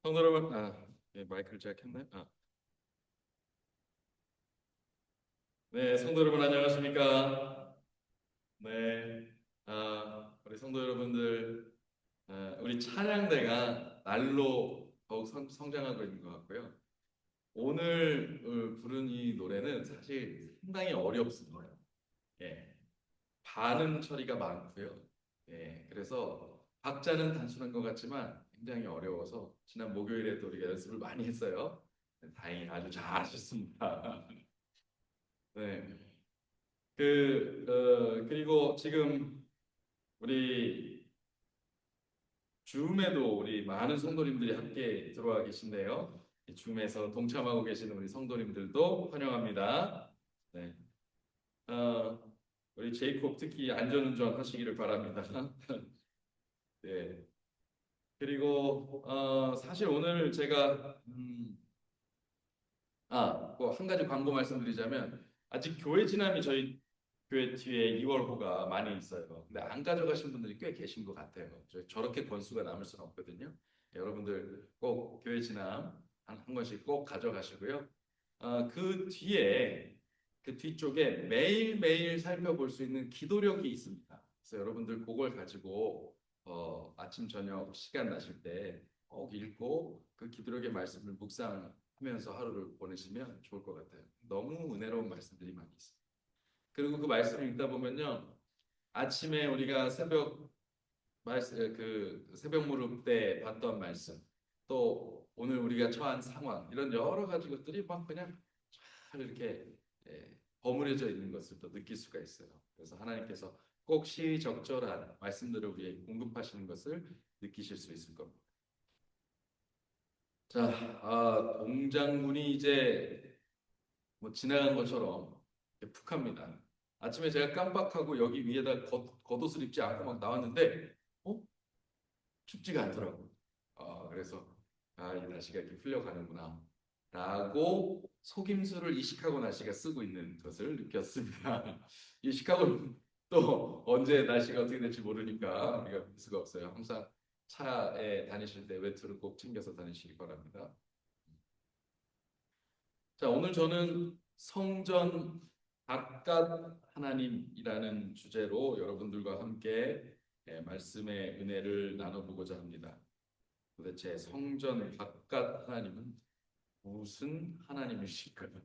성도 여러분, 네, 마이크를 제가 켰나요? 네, 성도 여러분 안녕하십니까? 네, 우리 성도 여러분들, 우리 찬양대가 날로 더욱 성장하고 있는 것 같고요. 오늘 부른 이 노래는 사실 상당히 어렵습니다. 예, 반음 처리가 많고요. 예, 그래서 박자는 단순한 것 같지만 굉장히 어려워서 지난 목요일에도 우리가 연습을 많이 했어요. 다행히 아주 잘하셨습니다. 네. 그리고 지금 우리 줌에도 우리 많은 성도님들이 함께 들어와 계신데요. 이 줌에서 동참하고 계시는 우리 성도님들도 환영합니다. 네. 어, 우리 제이콥 특히 안전운전 하시기를 바랍니다. 네. 그리고 사실 오늘 제가 뭐한 가지 광고 말씀드리자면 아직 교회 지남이 저희 교회 뒤에 2월호가 많이 있어요. 근데 안 가져가신 분들이 꽤 계신 것 같아요. 저렇게 권수가 남을 수는 없거든요. 여러분들 꼭 교회 지남 한 권씩 꼭 가져가시고요. 그 뒤에 그 뒤쪽에 매일매일 살펴볼 수 있는 기도력이 있습니다. 그래서 여러분들 그걸 가지고 아침 저녁 시간 나실 때 꼭 읽고 그 기도력의 말씀을 묵상하면서 하루를 보내시면 좋을 것 같아요. 너무 은혜로운 말씀들이 많이 있습니다. 그리고 그 말씀을 읽다 보면요. 아침에 우리가 새벽 무릎 때 봤던 말씀, 또 오늘 우리가 처한 상황 이런 여러 가지 것들이 막 그냥 잘 이렇게 버무려져 있는 것을 또 느낄 수가 있어요. 그래서 하나님께서 꼭 시의적절한 말씀들을 우리에게 공급하시는 것을 느끼실 수 있을 겁니다. 자, 동장군이 이제 뭐 지나간 것처럼 푹합니다. 아침에 제가 깜빡하고 여기 위에다 겉옷을 입지 않고 막 나왔는데 어? 춥지가 않더라고요. 그래서 이 날씨가 이렇게 흘려가는구나 라고 속임수를 이 시카고 날씨가 쓰고 있는 것을 느꼈습니다. 이 시카고는 또 언제 날씨가 어떻게 될지 모르니까 우리가 볼 수가 없어요. 항상 차에 다니실 때 외투를 꼭 챙겨서 다니시기 바랍니다. 자, 오늘 저는 성전 바깥 하나님이라는 주제로 여러분들과 함께 말씀의 은혜를 나눠보고자 합니다. 도대체 성전 바깥 하나님은 무슨 하나님이실까요?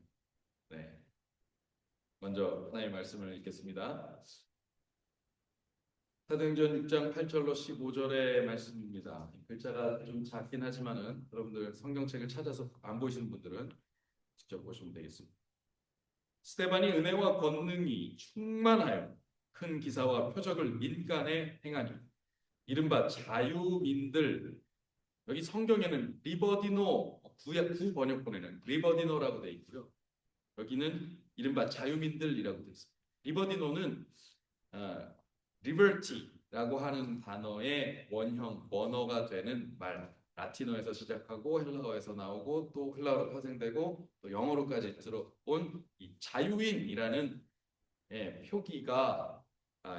네, 먼저 하나님의 말씀을 읽겠습니다. 사도행전 6장 8절로 15절의 말씀입니다. 글자가 좀 작긴 하지만은 여러분들 성경책을 찾아서 안 보시는 분들은 직접 보시면 되겠습니다. 스테반이 은혜와 권능이 충만하여 큰 기사와 표적을 민간에 행하니 이른바 자유민들, 여기 성경에는 리버디노, 구 번역본에는 리버디노라고 되어 있고요. 여기는 이른바 자유민들이라고 되어 있습니다. 리버디노는 어, 리버티라고 하는 단어의 원형 원어가 되는 말, 라틴어에서 시작하고 헬라어에서 나오고 또 헬라어로 파생되고 또 영어로까지 들어온 이 자유인이라는 표기가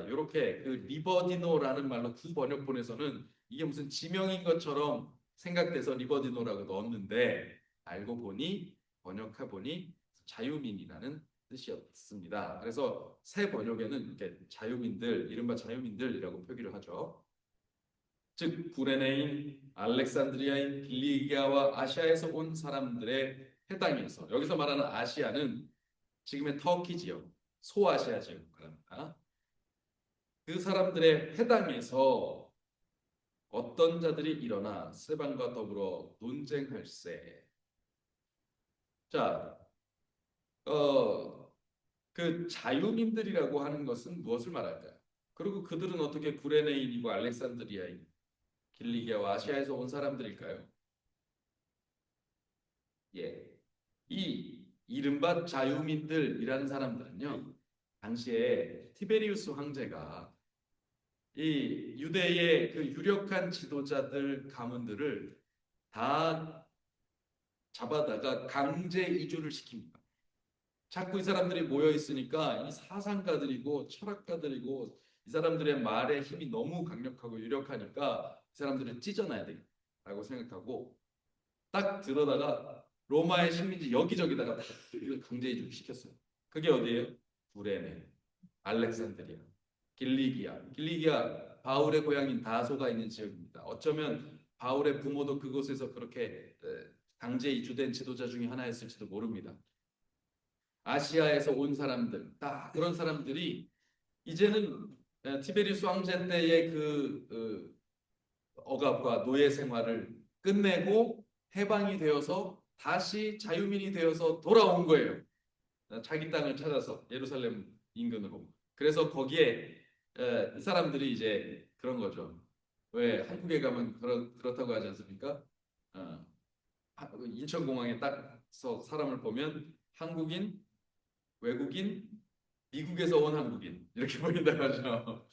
이렇게 그 리버디노라는 말로 구 번역본에서는 이게 무슨 지명인 것처럼 생각돼서 리버디노라고 넣었는데 알고 보니 번역해 보니 자유민이라는 뜻이었습니다. 그래서 새 번역에는 이렇게 자유민들, 이른바 자유민들이라고 표기를 하죠. 즉 구레네인, 알렉산드리아인, 길리기아와 아시아에서 온 사람들의 해당에서, 여기서 말하는 아시아는 지금의 터키 지역, 소아시아 지역을 말합니다. 그 사람들의 해당에서 어떤 자들이 일어나 스데반과 더불어 논쟁할세. 자, 그 자유민들이라고 하는 것은 무엇을 말할까요? 그리고 그들은 어떻게 구레네인이고 알렉산드리아인, 길리기아와 아시아에서 온 사람들일까요? 예, 이 이른바 자유민들이라는 사람들은요, 당시에 티베리우스 황제가 이 유대의 그 유력한 지도자들 가문들을 다 잡아다가 강제 이주를 시킵니다. 자꾸 이 사람들이 모여 있으니까 이 사상가들이고 철학가들이고 이 사람들의 말의 힘이 너무 강력하고 유력하니까 이 사람들을 찢어놔야 되겠다라고 생각하고 딱 들어다가 로마의 식민지 여기저기다가 다 강제 이주를 시켰어요. 그게 어디예요? 구레네, 알렉산드리아, 길리기아. 길리기아 바울의 고향인 다소가 있는 지역입니다. 어쩌면 바울의 부모도 그곳에서 그렇게 강제 이주된 지도자 중에 하나였을지도 모릅니다. 아시아에서 온 사람들, 다 그런 사람들이 이제는 티베리우스 황제 때의 그 억압과 노예 생활을 끝내고 해방이 되어서 다시 자유민이 되어서 돌아온 거예요. 자기 땅을 찾아서 예루살렘 인근으로. 그래서 거기에 이 사람들이 이제 그런 거죠. 왜 한국에 가면 그렇다고 하지 않습니까? 어, 인천공항에 딱서 사람을 보면 한국인, 외국인, 미국에서 온 한국인 이렇게 보인다고 하죠.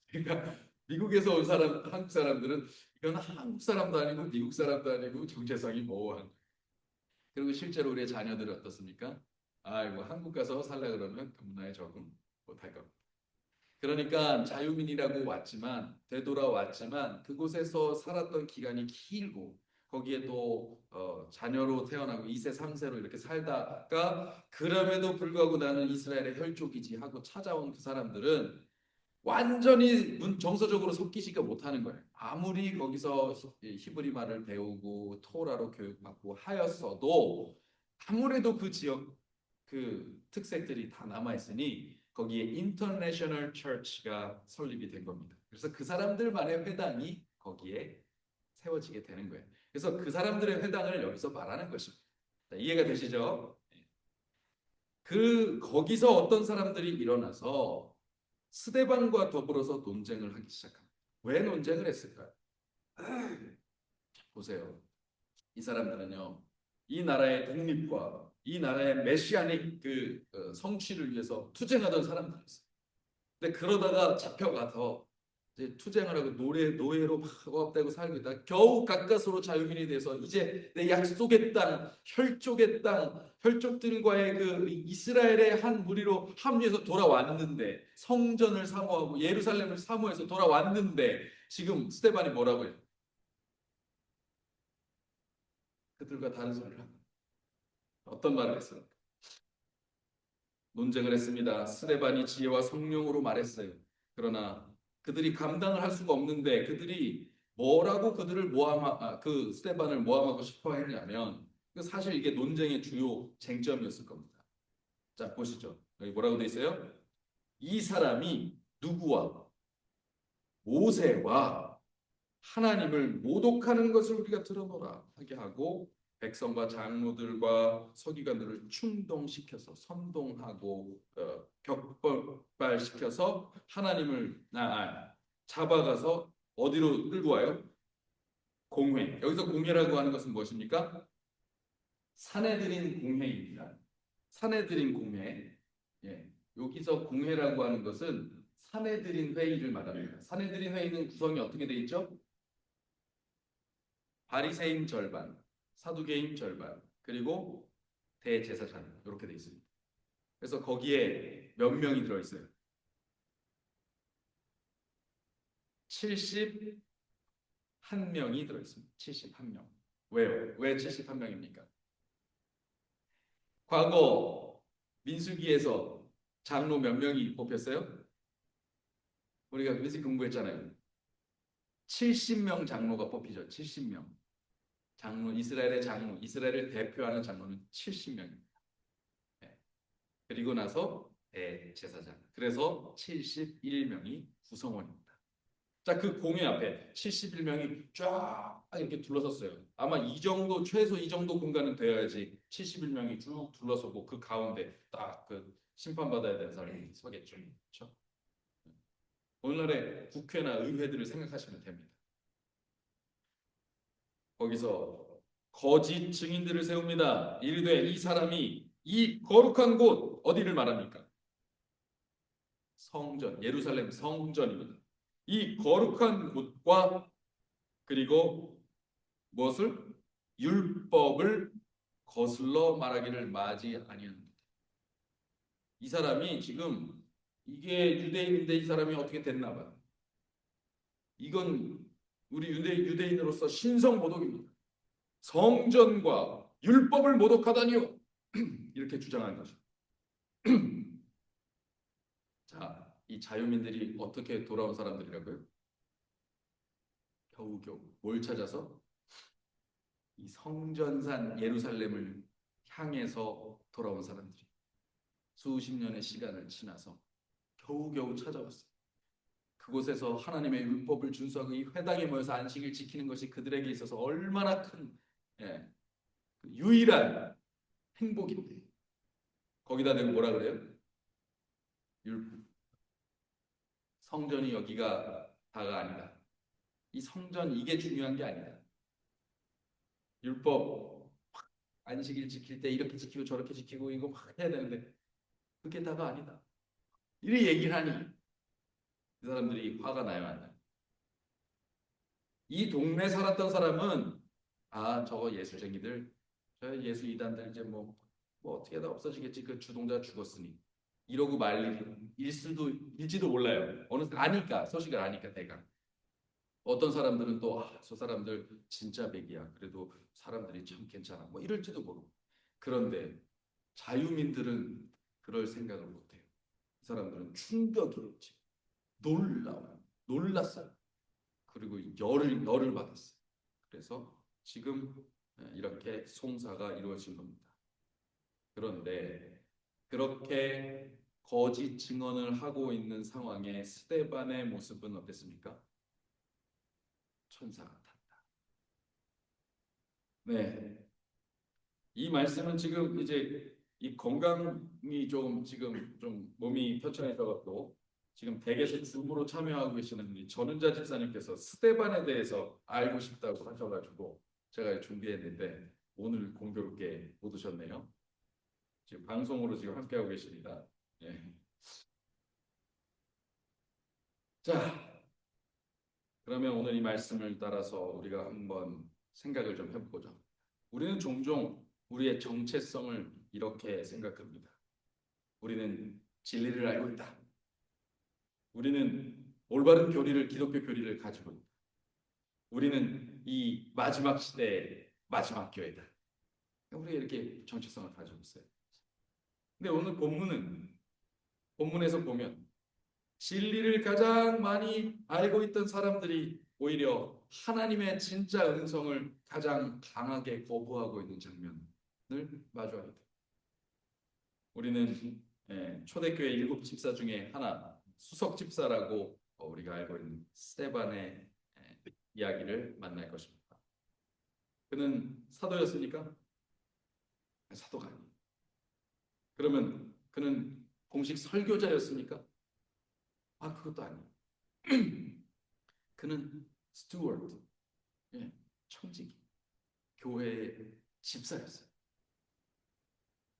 그러니까 미국에서 온 사람, 한국 사람들은 이건 한국 사람도 아니고 미국 사람도 아니고 정체성이 모호한. 그리고 실제로 우리의 자녀들은 어떻습니까? 아이고 한국 가서 살라 그러면 그 문화에 적응 못할 겁니다. 그러니까 자유민이라고 왔지만 되돌아왔지만 그곳에서 살았던 기간이 길고 거기에 또 자녀로 태어나고 2세 3세로 이렇게 살다가 그럼에도 불구하고 나는 이스라엘의 혈족이지 하고 찾아온 그 사람들은 완전히 정서적으로 섞이지가 못하는 거예요. 아무리 거기서 히브리 말을 배우고 토라로 교육받고 하였어도 아무래도 그 지역 그 특색들이 다 남아 있으니 거기에 인터내셔널 처치가 설립이 된 겁니다. 그래서 그 사람들만의 회당이 거기에 세워지게 되는 거예요. 그래서 그 사람들의 회당을 여기서 말하는 것입니다. 자, 이해가 되시죠? 그 거기서 어떤 사람들이 일어나서 스데반과 더불어서 논쟁을 하기 시작합니다. 왜 논쟁을 했을까요? 보세요. 이 사람들은요, 이 나라의 독립과 이 나라의 메시아닉 성취를 위해서 투쟁하던 사람들이었어요. 근데 그러다가 잡혀가서 이제 투쟁을 하고 노예로 막 억압되고 살고 있다. 겨우 가까스로 자유민이 돼서 이제 내 약속의 땅, 혈족의 땅, 혈족들과의 그 이스라엘의 한 무리로 합류해서 돌아왔는데 성전을 사모하고 예루살렘을 사모해서 돌아왔는데 지금 스테반이 뭐라고 해요? 그들과 다른 소리를 합니다. 어떤 말을 했어요? 논쟁을 했습니다. 스데반이 지혜와 성령으로 말했어요. 그러나 그들이 감당을 할 수가 없는데 그들이 뭐라고 그들을 그 스데반을 모함하고 싶어 했냐면 사실 이게 논쟁의 주요 쟁점이었을 겁니다. 자, 보시죠. 여기 뭐라고 돼 있어요? 이 사람이 누구와 모세와 하나님을 모독하는 것을 우리가 들어보라 하게 하고 백성과 장로들과 서기관들을 충동시켜서 선동하고 격발시켜서 하나님을 잡아가서 어디로 끌고 와요? 공회. 여기서 공회라고 하는 것은 무엇입니까? 사내들인 공회입니다. 사내들인 공회. 예. 여기서 공회라고 하는 것은 사내들인 회의를 말합니다. 사내들인 회의는 구성이 어떻게 돼 있죠? 바리새인 절반, 사두개인 절반, 그리고 대제사장 이렇게 돼 있습니다. 그래서 거기에 몇 명이 들어 있어요? 71명이 들어 있습니다. 71명. 왜요? 왜 71명입니까? 과거 민수기에서 장로 몇 명이 뽑혔어요? 우리가 민수기 공부했잖아요. 70명 장로가 뽑히죠. 70명. 장로, 이스라엘의 장로, 이스라엘을 대표하는 장로는 70명입니다. 그리고 나서 대제사장. 그래서 71명이 구성원입니다. 자, 그 공회 앞에 71명이 쫙 이렇게 둘러섰어요. 아마 이 정도, 최소 이 정도 공간은 되어야지 71명이 쭉 둘러서고 그 가운데 딱 그 심판받아야 되는 사람이 서겠죠. 그렇죠? 오늘날의 국회나 의회들을 생각하시면 됩니다. 거기서 거짓 증인들을 세웁니다. 이르되 이 사람이 이 거룩한 곳 어디를 말합니까? 성전, 예루살렘 성전입니다. 이 거룩한 곳과 그리고 무엇을? 율법을 거슬러 말하기를 마지 아니합니다. 이 사람이 지금 이게 유대인인데 이 사람이 어떻게 됐나 봐요. 이건 우리 유대인으로서 신성모독입니다. 성전과 율법을 모독하다니요. 이렇게 주장한 것입니다. 자, 이 자유민들이 어떻게 돌아온 사람들이라고요? 겨우겨우 뭘 찾아서? 이 성전산 예루살렘을 향해서 돌아온 사람들이 수십 년의 시간을 지나서 겨우겨우 찾아왔어요. 그곳에서 하나님의 율법을 준수하고 이 회당에 모여서 안식일 지키는 것이 그들에게 있어서 얼마나 큰 예, 그 유일한 행복인데 거기다 대고 뭐라 그래요? 율법. 성전이 여기가 다가 아니다. 이 성전 이게 중요한 게 아니다. 율법 안식일 지킬 때 이렇게 지키고 저렇게 지키고 이거 막 해야 되는데 그게 다가 아니다. 이래 얘기를 하니 그 사람들이 화가 나요, 안 나요? 이 동네 살았던 사람은 아 저거 예수쟁이들 저 예수 이단들 이제 뭐 어떻게 하다 없어지겠지 그 주동자 죽었으니 이러고 말일 수도 일지도 몰라요. 어느 아니까 소식을 아니까 대강 어떤 사람들은 또 저 사람들 진짜 백이야 그래도 사람들이 참 괜찮아 뭐 이럴지도 모르고 그런데 자유민들은 그럴 생각을 못해요. 이 사람들은 충격이었지 놀라워요. 놀랐어요. 그리고 열을 받았어요. 그래서 지금 이렇게 송사가 이루어진 겁니다. 그런데 그렇게 거짓 증언을 하고 있는 상황에 스데반의 모습은 어땠습니까? 천사 같았다. 네, 이 말씀은 지금 이제 이 건강이 좀 지금 좀 몸이 편찮으셔 갖고 지금 댁에서 주부로 참여하고 계시는 이 전은자 집사님께서 스데반에 대해서 알고 싶다고 하셔가지고 제가 준비했는데 오늘 공교롭게 못 오셨네요. 지금 방송으로 지금 함께하고 계십니다. 예. 자, 그러면 오늘 이 말씀을 따라서 우리가 한번 생각을 좀 해보자. 우리는 종종 우리의 정체성을 이렇게 생각합니다. 우리는 진리를 알고 있다. 우리는 올바른 교리를 기독교 교리를 가지고 있다. 우리는 이 마지막 시대의 마지막 교회다. 우리가 이렇게 정체성을 가지고 있어요. 근데 오늘 본문에서 보면 진리를 가장 많이 알고 있던 사람들이 오히려 하나님의 진짜 음성을 가장 강하게 거부하고 있는 장면을 마주하게 됩니다. 우리는 초대교회 7 집사 중에 하나 수석 집사라고 우리가 알고 있는 스데반의 이야기를 만날 것입니다. 그는 사도였습니까? 사도가 아니에요. 그러면 그는 공식 설교자였습니까? 그것도 아니에요. 그는 스튜어드, 청지기, 교회의 집사였어요.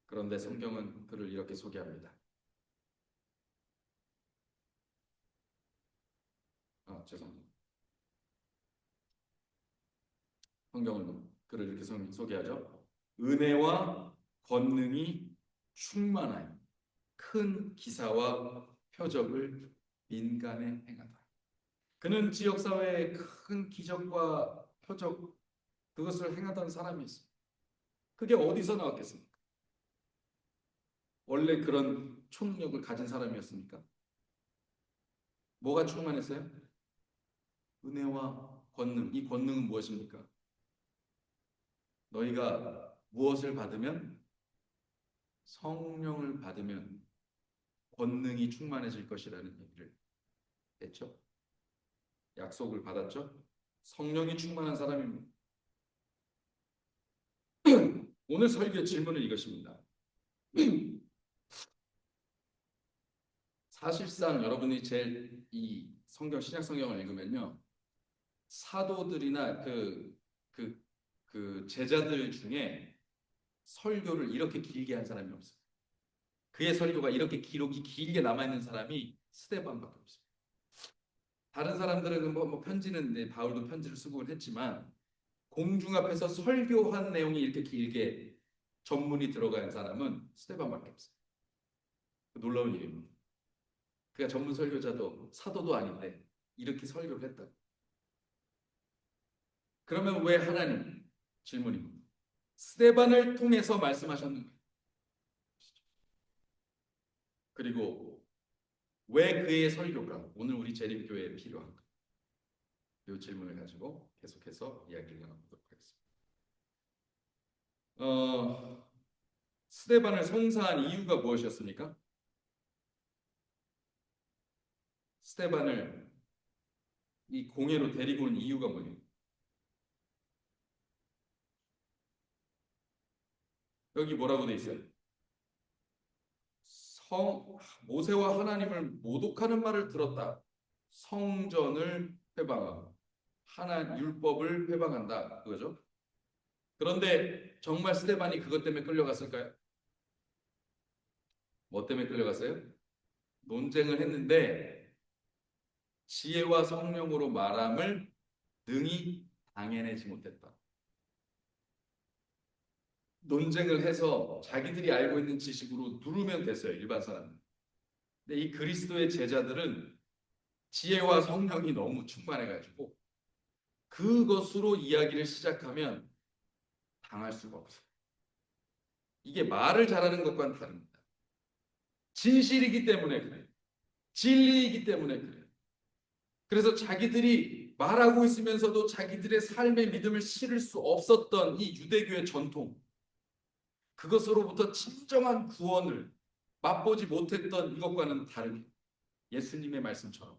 그런데 성경은 그를 이렇게 소개합니다. 죄송합니다. 성경은 그를 이렇게 소개하죠. 은혜와 권능이 충만하여 큰 기사와 표적을 민간에 행하다. 그는 지역사회에 큰 기적과 표적 그것을 행하던 사람이었습니다. 그게 어디서 나왔겠습니까? 원래 그런 초능력을 가진 사람이었습니까? 뭐가 충만했어요? 은혜와 권능. 이 권능은 무엇입니까? 너희가 무엇을 받으면 성령을 받으면 권능이 충만해질 것이라는 얘기를 했죠. 약속을 받았죠. 성령이 충만한 사람입니다. 오늘 설교의 질문은 이것입니다. 사실상 여러분이 제일 이 신약 성경을 읽으면요. 사도들이나 그 제자들 중에 설교를 이렇게 길게 한 사람이 없어요. 그의 설교가 이렇게 기록이 길게 남아있는 사람이 스데반밖에 없어요. 다른 사람들은 뭐 편지는 바울도 편지를 쓰고 했지만 공중 앞에서 설교한 내용이 이렇게 길게 전문이 들어간 사람은 스데반밖에 없어요. 놀라운 일입니다. 그가 전문 설교자도 사도도 아닌데 이렇게 설교를 했다. 그러면 왜 하나님 질문입니다. 스데반을 통해서 말씀하셨는가? 그리고 왜 그의 설교가 오늘 우리 재림교회에 필요한가? 이 질문을 가지고 계속해서 이야기를 나눠보도록 하겠습니다. 스데반을 송사한 이유가 무엇이었습니까? 스데반을 이 공회로 데리고 온 이유가 뭐예요? 여기 뭐라고 돼 있어요? 모세와 하나님을 모독하는 말을 들었다. 성전을 회방하고 율법을 회방한다. 그거죠? 그런데 정말 스데반이 그것 때문에 끌려갔을까요? 뭐 때문에 끌려갔어요? 논쟁을 했는데 지혜와 성령으로 말함을 능히 당해내지 못했다. 논쟁을 해서 자기들이 알고 있는 지식으로 누르면 됐어요. 일반 사람은. 근데 이 그리스도의 제자들은 지혜와 성령이 너무 충만해가지고 그것으로 이야기를 시작하면 당할 수가 없어요. 이게 말을 잘하는 것과는 다릅니다. 진실이기 때문에 그래요. 진리이기 때문에 그래요. 그래서 자기들이 말하고 있으면서도 자기들의 삶의 믿음을 실을 수 없었던 이 유대교의 전통, 그것으로부터 진정한 구원을 맛보지 못했던 이것과는 다르게 예수님의 말씀처럼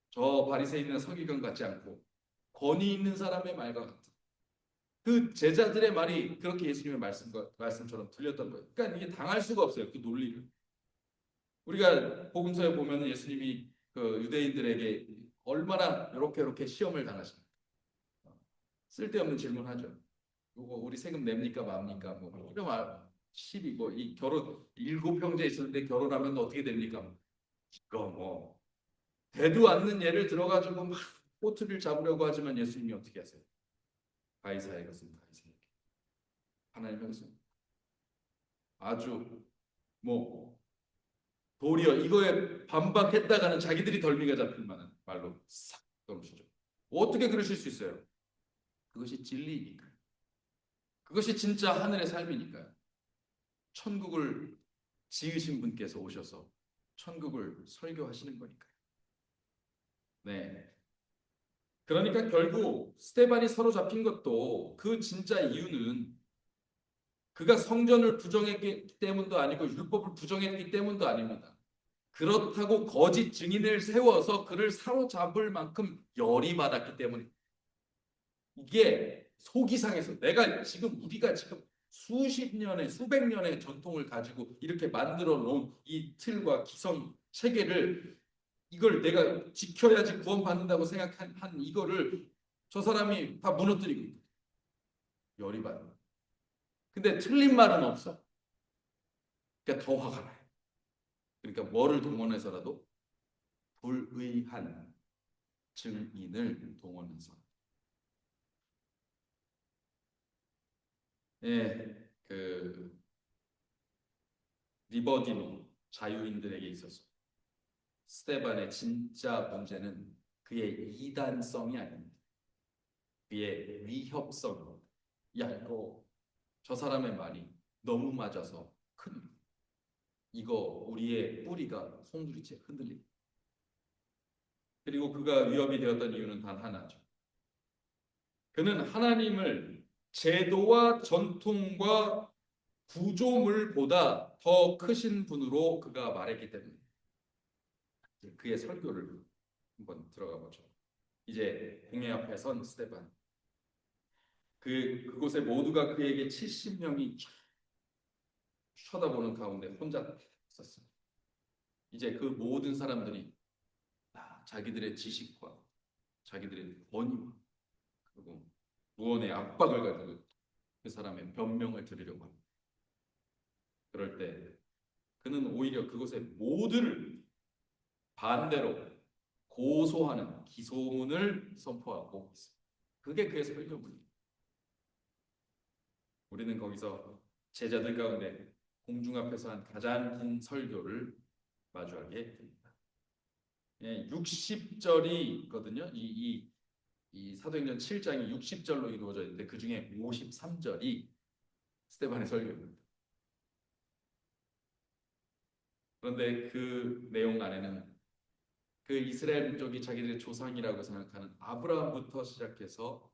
저 바리새인이나 서기관 같지 않고 권위 있는 사람의 말과 같은 그 제자들의 말이 그렇게 예수님의 말씀처럼 들렸던 거예요. 그러니까 이게 당할 수가 없어요. 그 논리를. 우리가 복음서에 보면 예수님이 그 유대인들에게 얼마나 이렇게 시험을 당하십니까? 쓸데없는 질문하죠. 이거 우리 세금 냅니까 맙니까? 뭐 이런 말 시비 뭐이 결혼 7형제 있었는데 결혼하면 어떻게 됩니까? 이거 뭐 되도 않는 예를 들어가지고 막 꼬투리를 잡으려고 하지만 예수님이 어떻게 하세요? 가이사의 것은 가이사에게, 하나님의 것은 아주 뭐 도리어 이거에 반박했다가는 자기들이 덜미가 잡힐 만한 말로 싹 떨어지죠. 어떻게 그러실 수 있어요? 그것이 진리이니까. 그것이 진짜 하늘의 삶이니까. 천국을 지으신 분께서 오셔서 천국을 설교하시는 거니까요. 네. 그러니까 결국 스테반이 사로잡힌 것도 그 진짜 이유는 그가 성전을 부정했기 때문도 아니고 율법을 부정했기 때문도 아닙니다. 그렇다고 거짓 증인을 세워서 그를 사로잡을 만큼 열이 받았기 때문에 이게 속이 상해서 우리가 지금 수십 년의 수백 년의 전통을 가지고 이렇게 만들어 놓은 이 틀과 기성 체계를 이걸 내가 지켜야지 구원받는다고 생각한 이거를 저 사람이 다 무너뜨리고 있거든. 열이 받는. 근데 틀린 말은 없어. 그러니까 더 화가 나요. 그러니까 뭐를 동원해서라도 불의한 증인을 동원해서 예, 그 리버디노 자유인들에게 있어서 스테반의 진짜 문제는 그의 이단성이 아닙니다. 그의 위협성입니다. 야, 이거 저 사람의 말이 너무 맞아서 큰일. 이거 우리의 뿌리가 송두리째 흔들립니다. 그리고 그가 위협이 되었던 이유는 단 하나죠. 그는 하나님을 제도와 전통과 구조물보다 더 크신 분으로 그가 말했기 때문에 그의 설교를 한번 들어가 보죠. 이제 공회 앞에 선 스테반. 그곳에 모두가 그에게 70명이 쳐다보는 가운데 혼자 있었습니다. 이제 그 모든 사람들이 자기들의 지식과 자기들의 권위와 그리고 무언의 압박을 가지고 그 사람의 변명을 들으려고 합니다. 그럴 때 그는 오히려 그곳의 모두를 반대로 고소하는 기소문을 선포하고 있습니다. 그게 그의 설교문입니다. 우리는 거기서 제자들 가운데 공중 앞에서 한 가장 긴 설교를 마주하게 됩니다. 예, 60절이 있거든요. 이 이 사도행전 7장이 60절로 이루어져 있는데 그 중에 53절이 스데반의 설교입니다. 그런데 그 내용 안에는 그 이스라엘 민족이 자기들의 조상이라고 생각하는 아브라함부터 시작해서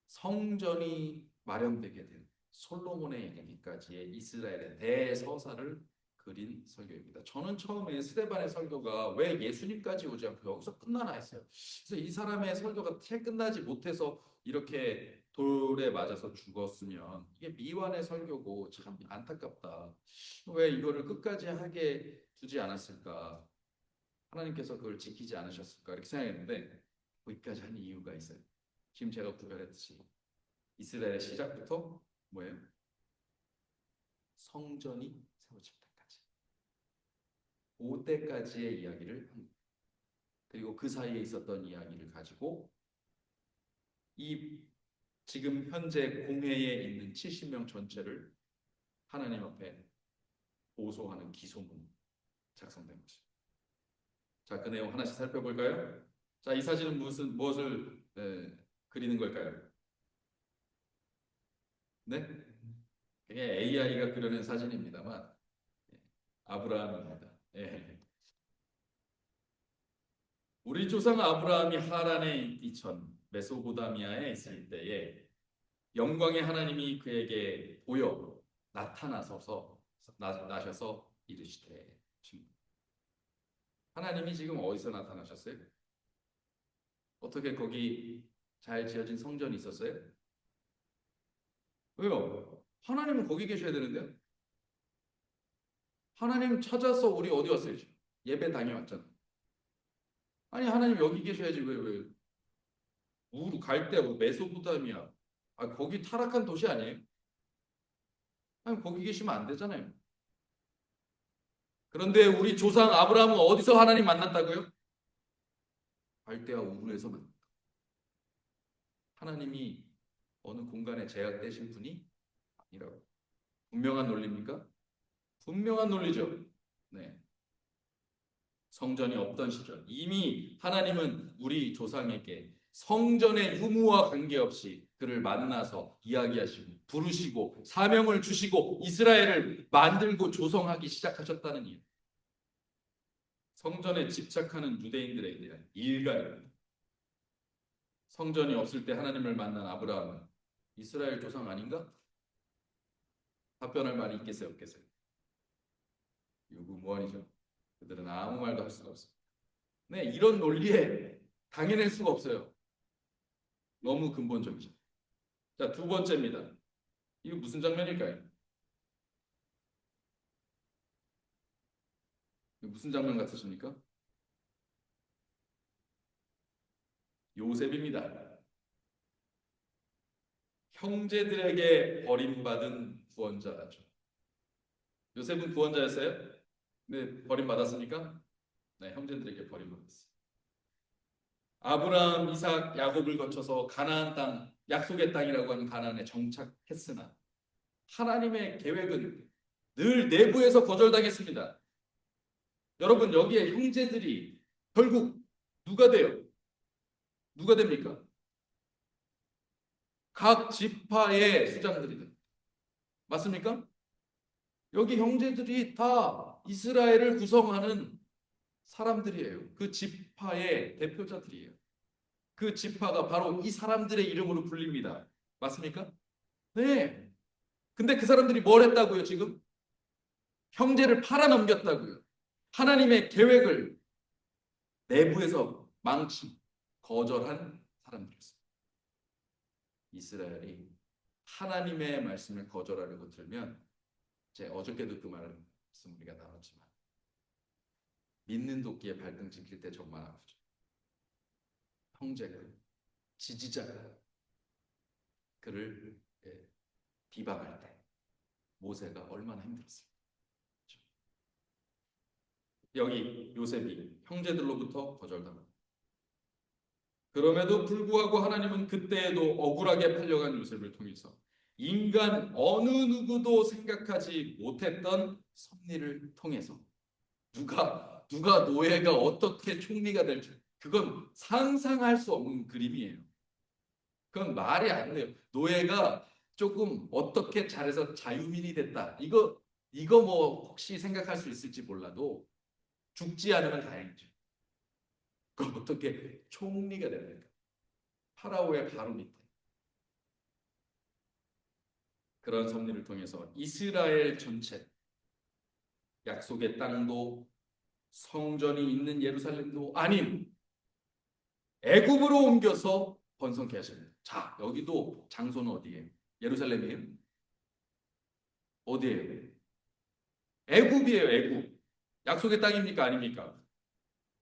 성전이 마련되게 된 솔로몬의 이르기까지의 이스라엘의 대서사를 그린 설교입니다. 저는 처음에 스데반의 설교가 왜 예수님까지 오지 않고 여기서 끝나나 했어요. 그래서 이 사람의 설교가 채 끝나지 못해서 이렇게 돌에 맞아서 죽었으면 이게 미완의 설교고 참 안타깝다. 왜 이거를 끝까지 하게 두지 않았을까? 하나님께서 그걸 지키지 않으셨을까? 이렇게 생각했는데 거기까지 한 이유가 있어요. 지금 제가 구별했듯이 이스라엘의 시작부터 뭐예요? 성전이 세워질 때까지. 그때까지의 이야기를 합니다. 그리고 그 사이에 있었던 이야기를 가지고 이 지금 현재 공회에 있는 70명 전체를 하나님 앞에 보소하는 기소문 작성된 것입니다. 자, 그 내용 하나씩 살펴볼까요? 자, 이 사진은 무엇을 그리는 걸까요? 네? 그게 AI가 그려낸 사진입니다만 아브라함입니다. 예. 우리 조상 아브라함이 하란의 이천 메소포타미아에 있을 때에 영광의 하나님이 그에게 보여 나셔서 이르시되. 하나님이 지금 어디서 나타나셨어요? 어떻게 거기 잘 지어진 성전이 있었어요? 왜요? 하나님은 거기 계셔야 되는데요. 하나님 찾아서 우리 어디 왔어요? 예배 다녀왔잖아. 아니 하나님 여기 계셔야지. 왜 우르 갈대 메소포타미아 거기 타락한 도시 아니에요? 아니 거기 계시면 안 되잖아요. 그런데 우리 조상 아브라함은 어디서 하나님 만났다고요? 갈대아 우르에서 만났다. 하나님이 어느 공간에 제약되신 분이 아니라고. 분명한 논리입니까? 분명한 논리죠. 네. 성전이 없던 시절 이미 하나님은 우리 조상에게 성전의 유무와 관계없이 그를 만나서 이야기하시고 부르시고 사명을 주시고 이스라엘을 만들고 조성하기 시작하셨다는 이유. 성전에 집착하는 유대인들에 대한 일갈입니다. 성전이 없을 때 하나님을 만난 아브라함은 이스라엘 조상 아닌가? 답변할 말이 있겠어요, 없겠어요? 유구무원이죠. 그들은 아무 말도 할 수가 없습니다. 네, 이런 논리에 당해낼 수가 없어요. 너무 근본적이죠. 자, 두 번째입니다. 이거 무슨 장면일까요? 무슨 장면 같으십니까? 요셉입니다. 형제들에게 버림받은 구원자죠. 요셉은 구원자였어요? 네, 버림받았습니까? 네, 형제들에게 버림받았어요. 아브라함, 이삭, 야곱을 거쳐서 가나안 땅, 약속의 땅이라고 하는 가나안에 정착했으나 하나님의 계획은 늘 내부에서 거절당했습니다. 여러분 여기에 형제들이 결국 누가 돼요? 누가 됩니까? 각 지파의 수장들이 됩니다. 맞습니까? 여기 형제들이 다 이스라엘을 구성하는 사람들이에요. 그 지파의 대표자들이에요. 그 지파가 바로 이 사람들의 이름으로 불립니다. 맞습니까? 네. 근데 그 사람들이 뭘 했다고요, 지금? 형제를 팔아넘겼다고요. 하나님의 계획을 내부에서 망친, 거절한 사람들이었습니다. 이스라엘이 하나님의 말씀을 거절하려고 들면, 제 어저께도 그 말씀 우리가 나눴지만, 믿는 도끼에 발등 찍힐 때 정말 아프죠. 형제가, 지지자가 그를 비방할 때 모세가 얼마나 힘들었어요. 그렇죠? 여기 요셉이 형제들로부터 거절당합니다. 그럼에도 불구하고 하나님은 그때에도 억울하게 팔려간 요셉을 통해서 인간 어느 누구도 생각하지 못했던 섭리를 통해서 누가 노예가 어떻게 총리가 될지 그건 상상할 수 없는 그림이에요. 그건 말이 안 돼요. 노예가 조금 어떻게 잘해서 자유민이 됐다. 이거 뭐 혹시 생각할 수 있을지 몰라도 죽지 않으면 다행이죠. 그 어떻게 총리가 됩니까? 파라오의 바로 밑에. 그런 섭리를 통해서 이스라엘 전체, 약속의 땅도 성전이 있는 예루살렘도 아닌 애굽으로 옮겨서 번성케 하십니다. 자, 여기도 장소는 어디예요? 예루살렘이에요? 어디예요? 애굽이에요, 애굽. 약속의 땅입니까? 아닙니까?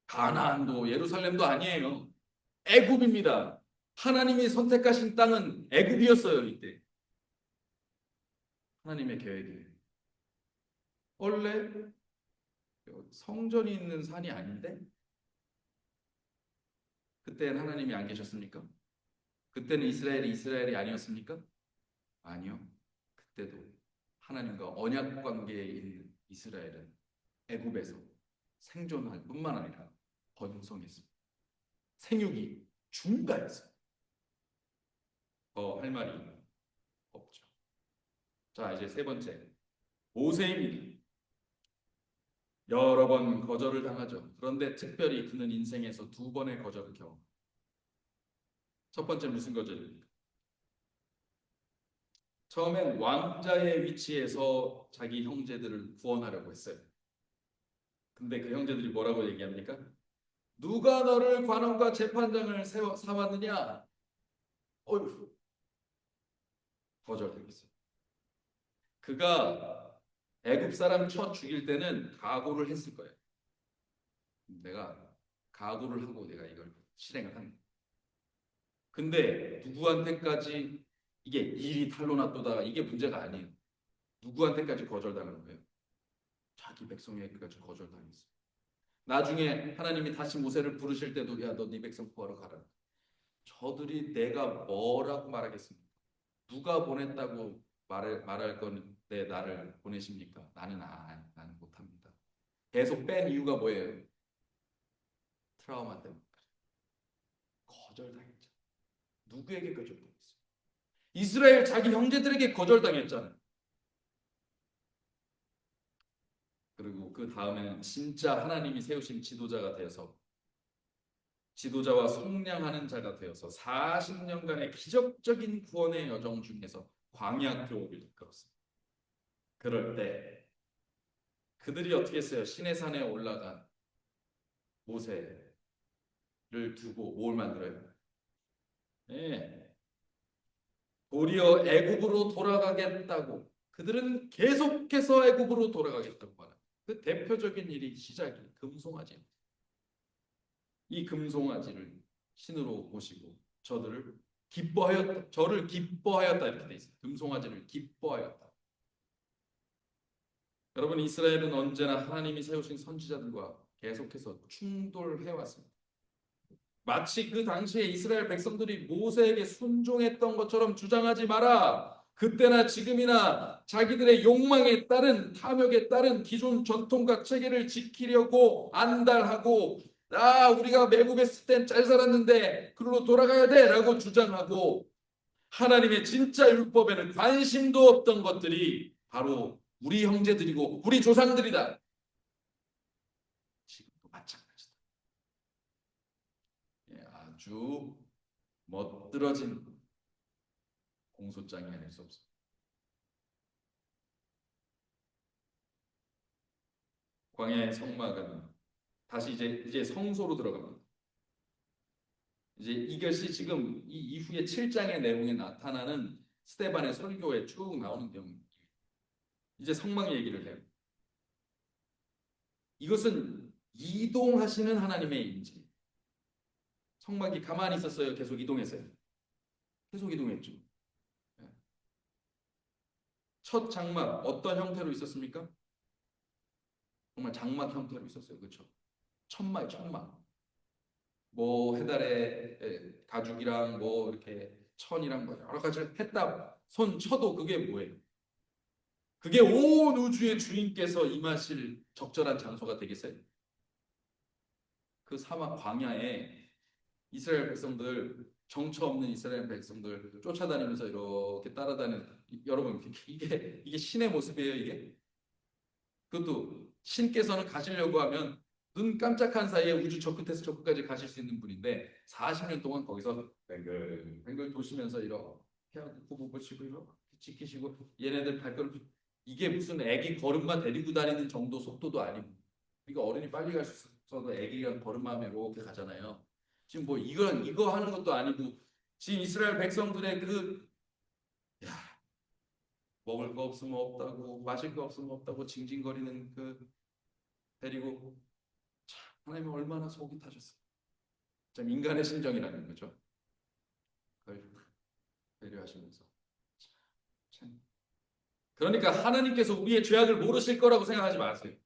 가나안도 예루살렘도 아니에요. 애굽입니다. 하나님이 선택하신 땅은 애굽이었어요, 이때. 하나님의 계획이에요. 원래 성전이 있는 산이 아닌데 그때는 하나님이 안 계셨습니까? 그때는 이스라엘이 이스라엘이 아니었습니까? 아니요. 그때도 하나님과 언약 관계에 있는 이스라엘은 애굽에서 생존할 뿐만 아니라 번성했습니다. 생육이 중가했어요. 더 할 말이 없죠. 자, 이제 세 번째 모세입니다. 여러 번 거절을 당하죠. 그런데 특별히 그는 인생에서 두 번의 거절을 경험합니다. 첫 번째 무슨 거절입니까? 처음엔 왕자의 위치에서 자기 형제들을 구원하려고 했어요. 근데 그 형제들이 뭐라고 얘기합니까? 누가 너를 관원과 재판장을 삼았느냐? 어휴, 거절되겠어요. 그가 애굽 사람 쳐 죽일 때는 각오를 했을 거예요. 내가 각오를 하고 내가 이걸 실행을 한다. 근데 누구한테까지 이게 일이 탄로났도다 이게 문제가 아니에요. 누구한테까지 거절당하는 거예요? 자기 백성에게까지 거절당했어요. 나중에 하나님이 다시 모세를 부르실 때도 야, 너 네 백성 구하러 가라. 저들이 내가 뭐라고 말하겠습니까? 누가 보냈다고 말할 건데 나를 보내십니까? 나는 못합니다. 계속 뺀 이유가 뭐예요? 트라우마 때문에. 거절당했죠. 누구에게 거절당했어요? 이스라엘 자기 형제들에게 거절당했잖아요. 그리고 그 다음에는 진짜 하나님이 세우신 지도자가 되어서 지도자와 속량하는 자가 되어서 40년간의 기적적인 구원의 여정 중에서 광야 교업을 이끌었습니다. 그럴 때 그들이 어떻게 했어요? 시내산에 올라간 모세를 두고 뭘 만들어요? 네. 도리어 애굽으로 돌아가겠다고 그들은 계속해서 애굽으로 돌아가겠다고 말합니다. 그 대표적인 일이 시작이 금송아지. 이 금송아지를 신으로 모시고 저를 기뻐하였다 이렇게 돼 있어요. 금송아지를 기뻐하였다. 여러분 이스라엘은 언제나 하나님이 세우신 선지자들과 계속해서 충돌해 왔습니다. 마치 그 당시에 이스라엘 백성들이 모세에게 순종했던 것처럼 주장하지 마라. 그때나 지금이나 자기들의 욕망에 따른 탐욕에 따른 기존 전통과 체계를 지키려고 안달하고 우리가 매국했을 땐 잘 살았는데 그걸로 돌아가야 돼라고 주장하고 하나님의 진짜 율법에는 관심도 없던 것들이 바로 우리 형제들이고 우리 조상들이다. 지금도 마찬가지다. 아주 멋들어진 공소장이 아닐 수 없습니다. 광야의 성막은 다시 이제 성소로 들어갑니다. 이제 이것이 지금 이 이후에 7장의 내용에 나타나는 스데반의 설교에 쭉 나오는 내용입니다. 이제 성막 얘기를 해요. 이것은 이동하시는 하나님의 임재. 성막이 가만히 있었어요? 계속 이동했어요? 계속 이동했죠. 첫 장막 어떤 형태로 있었습니까? 정말 장막 형태로 있었어요. 그렇죠? 천막. 뭐 해달에 가죽이랑 뭐 이렇게 천이랑 뭐 여러 가지를 했다. 손 쳐도 그게 뭐예요? 그게 온 우주의 주인께서 임하실 적절한 장소가 되겠어요? 그 사막 광야에 이스라엘 백성들 정처 없는 이스라엘 백성들 쫓아다니면서 이렇게 따라다니는 여러분 이게 신의 모습이에요 이게? 그것도 신께서는 가시려고 하면 눈 깜짝한 사이에 우주 저 끝에서 저 끝까지 가실 수 있는 분인데 40년 동안 거기서 뱅글 도시면서 이렇게 하고 후보 보시고 이렇게 지키시고 얘네들 발걸음 이게 무슨 애기 걸음마 데리고 다니는 정도 속도도 아니고 그러니까 어른이 빨리 갈 수 있어도 애기가 걸음마에 이렇게 가잖아요. 지금 뭐 이거 하는 것도 아니고 지금 이스라엘 백성들의 먹을 거 없으면 없다고 마실 거 없으면 없다고 징징거리는 데리고 참 하나님은 얼마나 속이 타셨어요. 참 인간의 심정이라는 거죠. 그걸 배려하시면서 참. 그러니까 하나님께서 우리의 죄악을 모르실 거라고 생각하지 마세요.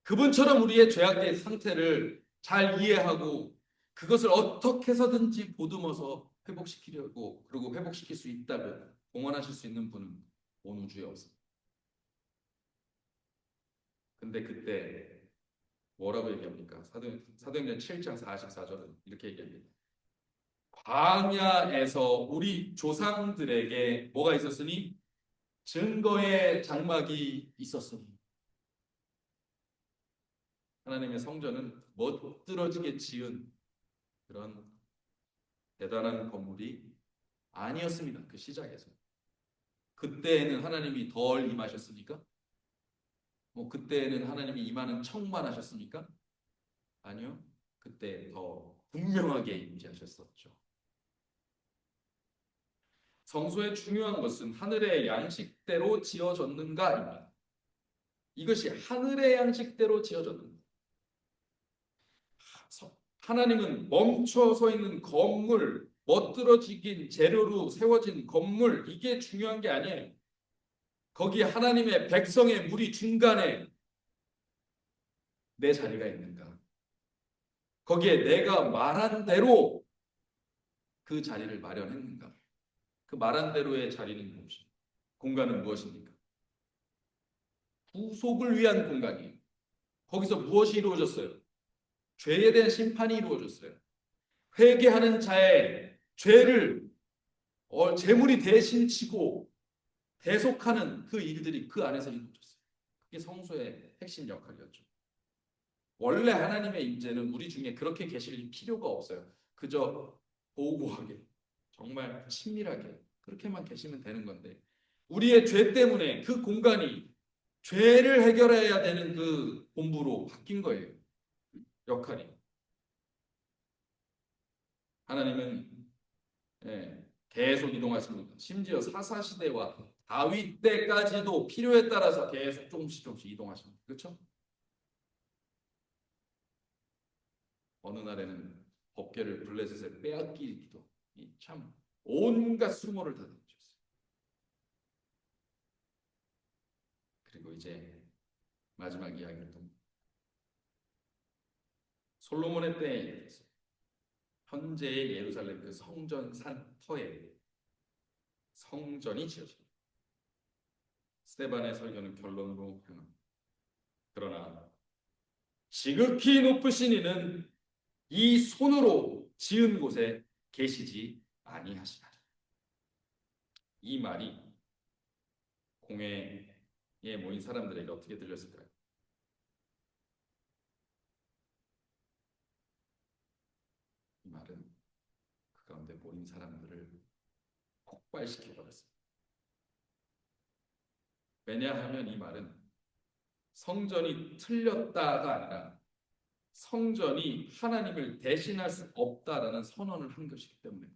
그분처럼 우리의 죄악의 상태를 잘 이해하고 그것을 어떻게 해서든지 보듬어서 회복시키려고 그리고 회복시킬 수 있다고 공헌하실 수 있는 분은 온 우주에 없습니다. 근데 그때 뭐라고 얘기합니까? 사도행전 7장 44절은 이렇게 얘기합니다. 광야에서 우리 조상들에게 뭐가 있었으니? 증거의 장막이 있었으니. 하나님의 성전은 멋들어지게 지은 그런 대단한 건물이 아니었습니다. 그 시작에서. 그때에는 하나님이 덜 임하셨습니까? 뭐 그때에는 하나님이 임하는 척만 하셨습니까? 아니요. 그때 더 분명하게 임재하셨었죠. 성소의 중요한 것은 하늘의 양식대로 지어졌는가입니다. 이것이 하늘의 양식대로 지어졌는가. 하나님은 멈춰 서 있는 건물, 멋들어지긴 재료로 세워진 건물, 이게 중요한 게 아니에요. 거기 하나님의 백성의 무리 중간에 내 자리가 있는가. 거기에 내가 말한 대로 그 자리를 마련했는가. 그 말한 대로의 자리는 무엇입니까? 공간은 무엇입니까? 구속을 위한 공간이에요. 거기서 무엇이 이루어졌어요? 죄에 대한 심판이 이루어졌어요. 회개하는 자의 죄를 재물이 대신 치고 대속하는 그 일들이 그 안에서 이루어졌어요. 그게 성소의 핵심 역할이었죠. 원래 하나님의 임재는 우리 중에 그렇게 계실 필요가 없어요. 그저 고고하게 정말 친밀하게 그렇게만 계시면 되는 건데 우리의 죄 때문에 그 공간이 죄를 해결해야 되는 그 본부로 바뀐 거예요. 역할이. 하나님은 계속 이동하십니다. 심지어 사사시대와 다윗 때까지도 필요에 따라서 계속 조금씩 이동하십니다. 그렇죠? 어느 날에는 법궤를 블레셋에 빼앗기기도 참 온갖 수모를 다 던졌어요. 그리고 이제 마지막 이야기를 또 솔로몬의 때에 이르렀어요. 현재의 예루살렘 그 성전 산터에 성전이 지어집니다. 스데반의 설교는 결론으로 향합니다. 그러나 지극히 높으신 이는 이 손으로 지은 곳에 계시지 아니하시나니. 이 말이 공회에 모인 사람들에게 어떻게 들렸을까요? 이 말은 그 가운데 모인 사람들을 폭발시켜버렸습니다. 왜냐하면 이 말은 성전이 틀렸다가 아니라 성전이 하나님을 대신할 수 없다라는 선언을 한 것이기 때문에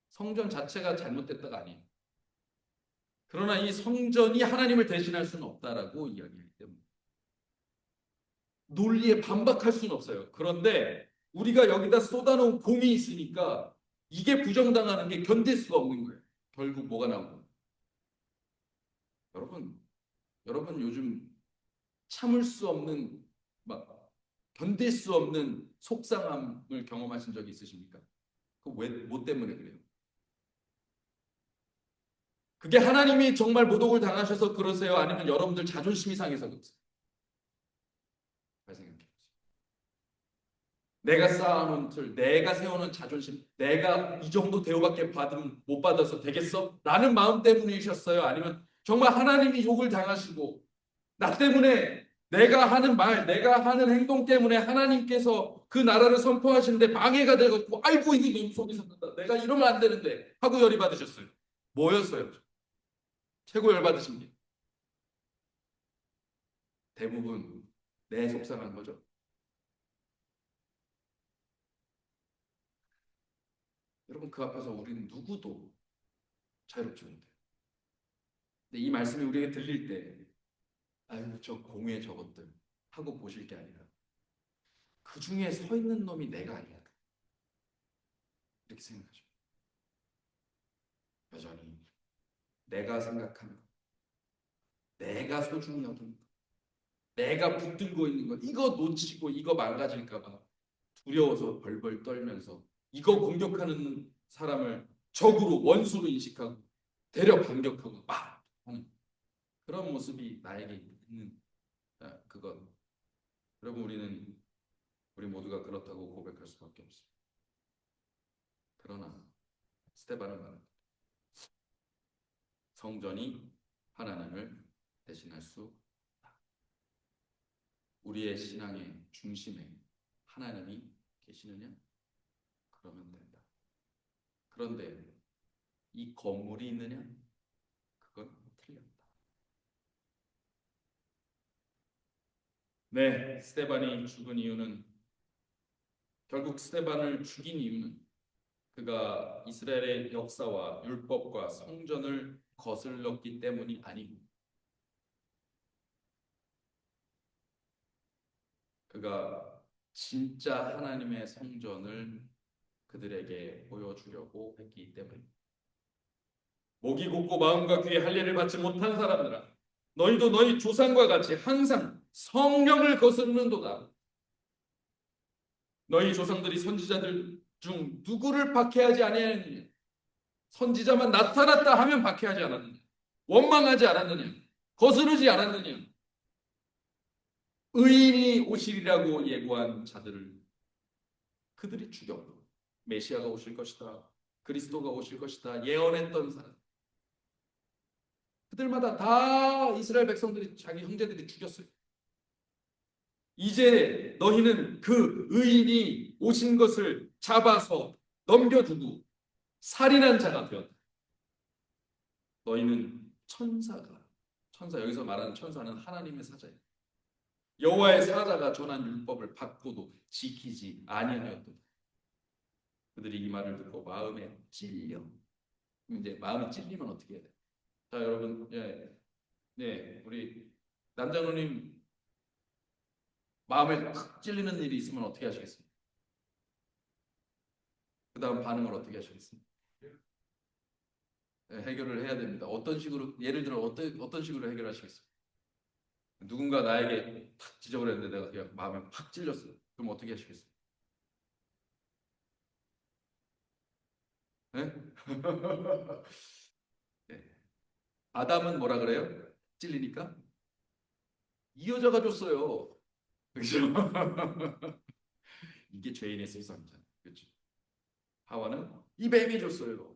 성전 자체가 잘못됐다가 아니에요. 그러나 이 성전이 하나님을 대신할 수는 없다라고 이야기하기 때문에 논리에 반박할 수는 없어요. 그런데 우리가 여기다 쏟아놓은 공이 있으니까 이게 부정당하는 게 견딜 수가 없는 거예요. 결국 뭐가 나오고 여러분 요즘 참을 수 없는 막 견딜 수 없는 속상함을 경험하신 적이 있으십니까? 뭐 때문에 그래요? 그게 하나님이 정말 모독을 당하셔서 그러세요? 아니면 여러분들 자존심이 상해서 그러세요? 잘 생각해 보세요. 내가 쌓아놓은 틀, 내가 세워놓은 자존심, 내가 이 정도 대우밖에 못 받아서 되겠어? 라는 마음 때문이셨어요? 아니면 정말 하나님이 욕을 당하시고 나 때문에 내가 하는 말, 내가 하는 행동 때문에 하나님께서 그 나라를 선포하시는데 방해가 되고 아이고 이게 너무 속이 상한다. 내가 이러면 안 되는데 하고 열이 받으셨어요. 뭐였어요? 최고 열 받으신 게 대부분 내 속상한 거죠. 여러분 그 앞에서 우리는 누구도 자유롭지 못해요. 근데 이 말씀이 우리에게 들릴 때 아유 저 공회 저것들 하고 보실 게 아니라 그 중에 서 있는 놈이 내가 아니야. 이렇게 생각하죠. 여전히 내가 생각하는 것, 내가 소중히 여기는 것, 내가 붙들고 있는 것 이거 놓치고 이거 망가질까 봐 두려워서 벌벌 떨면서 이거 공격하는 사람을 적으로 원수로 인식하고 대려 반격하고 막 하는 그런 모습이 나에게 있는 그것 여러분 우리 모두가 그렇다고 고백할 수밖에 없습니다. 그러나 스테반은 말합니다. 성전이 하나님을 대신할 수 없다. 우리의 신앙의 중심에 하나님이 계시느냐? 그러면 된다. 그런데 이 건물이 있느냐? 그건 틀렸다. 네, 스테반이 죽은 이유는 결국 스테반을 죽인 이유는 그가 이스라엘의 역사와 율법과 성전을 거슬렀기 때문이 아니고 그가 진짜 하나님의 성전을 그들에게 보여주려고 했기 때문입니다. 목이 곧고 마음과 귀에 할례를 받지 못한 사람들아 너희도 너희 조상과 같이 항상 성령을 거스르는도다. 너희 조상들이 선지자들 중 누구를 박해하지 아니하였느냐? 선지자만 나타났다 하면 박해하지 않았느냐? 원망하지 않았느냐? 거스르지 않았느냐? 의인이 오시리라고 예고한 자들을 그들이 죽였고 메시아가 오실 것이다. 그리스도가 오실 것이다. 예언했던 사람. 그들마다 다 이스라엘 백성들이 자기 형제들이 죽였어요. 이제 너희는 그 의인이 오신 것을 잡아서 넘겨주고 살인한 자가 되었다. 너희는 천사 여기서 말하는 천사는 하나님의 사자예요. 여호와의 사자가 전한 율법을 받고도 지키지 아니하였도다. 그들이 이 말을 듣고 마음에 찔려. 이제 마음이 찔리면 어떻게 해야 돼? 자 여러분, 우리 남장로님 마음에 탁 찔리는 일이 있으면 어떻게 하시겠습니까? 그 다음 반응을 어떻게 하시겠습니까? 해결을 해야 됩니다. 어떤 식으로 예를 들어 어떤 식으로 해결하시겠습니까? 누군가 나에게 탁 지적을 했는데 내가 그냥 마음에 팍 찔렸어요. 그럼 어떻게 하시겠어요? 네? 네. 아담은 뭐라 그래요? 찔리니까 이 여자가 줬어요. 그렇죠? 이게 죄인의 세상이잖아요. 그렇죠? 하와는 이 뱀이 줬어요.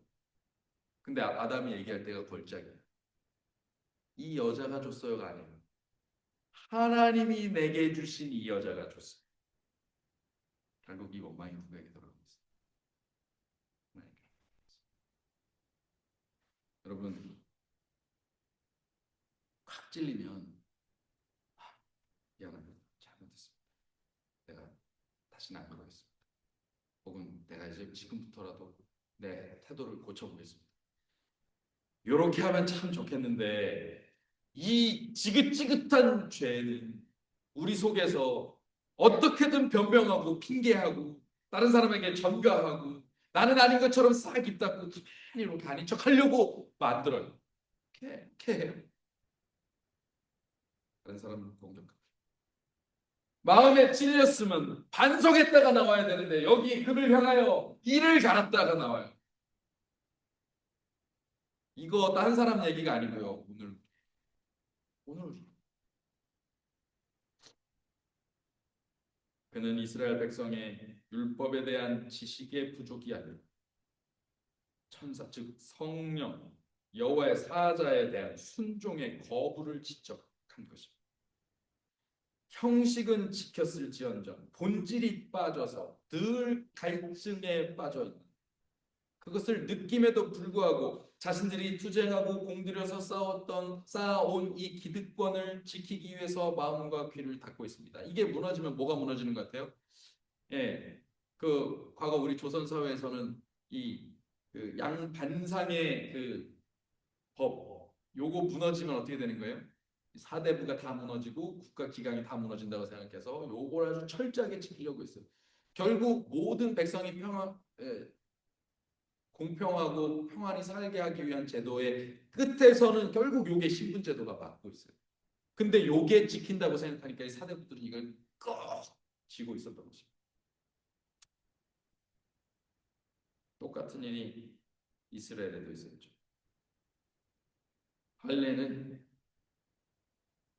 근데 아담이 얘기할 때가 걸작이야. 이 여자가 줬어요가 아니에요. 하나님이 내게 주신 이 여자가 줬어요. 결국 이 원망이 누구에게 돌아가고 있어요? 여러분 확 찔리면 미안합니다. 잘못했습니다. 내가 다시는 안 그러겠습니다. 혹은 내가 이제 지금부터라도 내 태도를 고쳐보겠습니다. 이렇게 하면 참 좋겠는데 이 지긋지긋한 죄는 우리 속에서 어떻게든 변명하고 핑계하고 다른 사람에게 전가하고 나는 아닌 것처럼 싹 입 닫고 가만히 이렇게 아닌 척 하려고 만들어요. 이렇게 해요. 다른 사람을 공격하고 마음에 찔렸으면 반성했다가 나와야 되는데 여기 그를 향하여 이를 갈았다가 나와요. 이거 딴 사람 얘기가 아니고요. 오늘 그는 이스라엘 백성의 율법에 대한 지식의 부족이 아니라 천사 즉 성령 여호와의 사자에 대한 순종의 거부를 지적한 것입니다. 형식은 지켰을지언정 본질이 빠져서 늘 갈증에 빠져 있는 그것을 느낌에도 불구하고 자신들이 투쟁하고 공들여서 쌓아온 이 기득권을 지키기 위해서 마음과 귀를 닫고 있습니다. 이게 무너지면 뭐가 무너지는 것 같아요? 예, 그 과거 우리 조선 사회에서는 이 그 양반상의 그 법 요거 무너지면 어떻게 되는 거예요? 사대부가 다 무너지고 국가 기강이 다 무너진다고 생각해서 요걸 아주 철저하게 지키려고 했어요. 결국 모든 백성이 공평하고 평안히 살게 하기 위한 제도의 끝에서는 결국 요게 신분제도가 맞고 있어요. 근데 요게 지킨다고 생각하니까 이 사대부들은 이걸 꼭 쥐고 있었던 것입니다. 똑같은 일이 이스라엘에도 있었죠. 할례는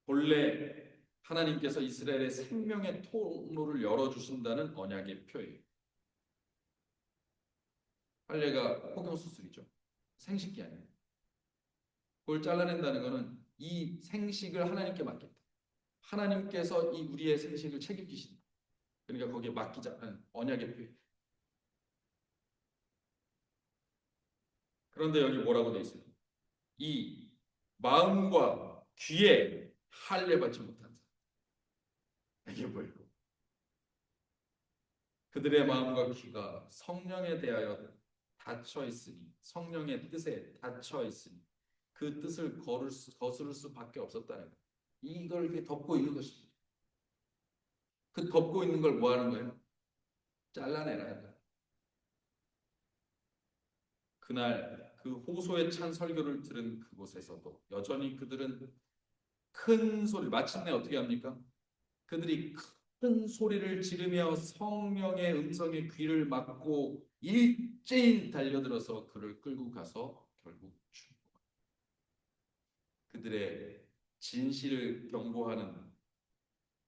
본래 하나님께서 이스라엘의 생명의 통로를 열어주신다는 언약의 표예요. 할례가 포경수술이죠. 생식기 아니에요. 그걸 잘라낸다는 것은 이 생식을 하나님께 맡겠다. 하나님께서 이 우리의 생식을 책임지신다. 그러니까 거기에 맡기자는 언약의 표예요. 그런데 여기 뭐라고 되어 있어요? 이 마음과 귀에 할례 받지 못한 자. 이게 뭐예요? 그들의 마음과 귀가 성령에 대하여 닫혀 있으니 성령의 뜻에 닫혀 있으니 그 뜻을 거스를 수밖에 없었다는 거예요. 이걸 이렇게 덮고 있는 것입니다. 그 덮고 있는 걸 뭐 하는 거예요? 잘라내라. 그날 그 호소에 찬 설교를 들은 그곳에서도 여전히 그들은 큰 소리 마침내 어떻게 합니까? 그들이 큰 소리를 지르며 성령의 음성에 귀를 막고 일제히 달려들어서 그를 끌고 가서 결국 죽고 그들의 진실을 경고하는